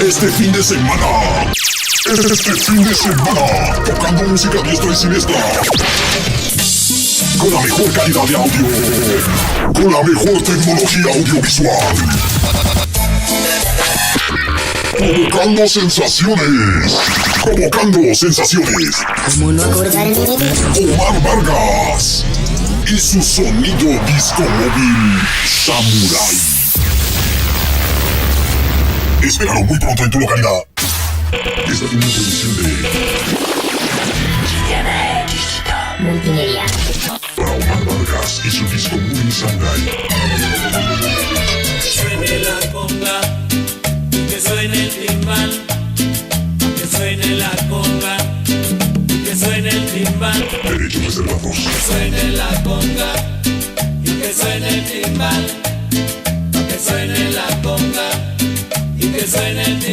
Este fin de semana, tocando música diestra y siniestra. Con la mejor calidad de audio, con la mejor tecnología audiovisual. Provocando sensaciones. ¿Cómo no acordar el de Omar Vargas y su sonido disco móvil Samurai. Espéralo muy pronto en tu localidad. Esta es una producción de multimedia? para Omar Vargas y su disco móvil Samurai. Suene la conga, que suene el timbal, que suene la conga, que suene el timbal, Derechos reservados. que suene la conga y que suene el timbal, que suene la conga y que suene el timbal.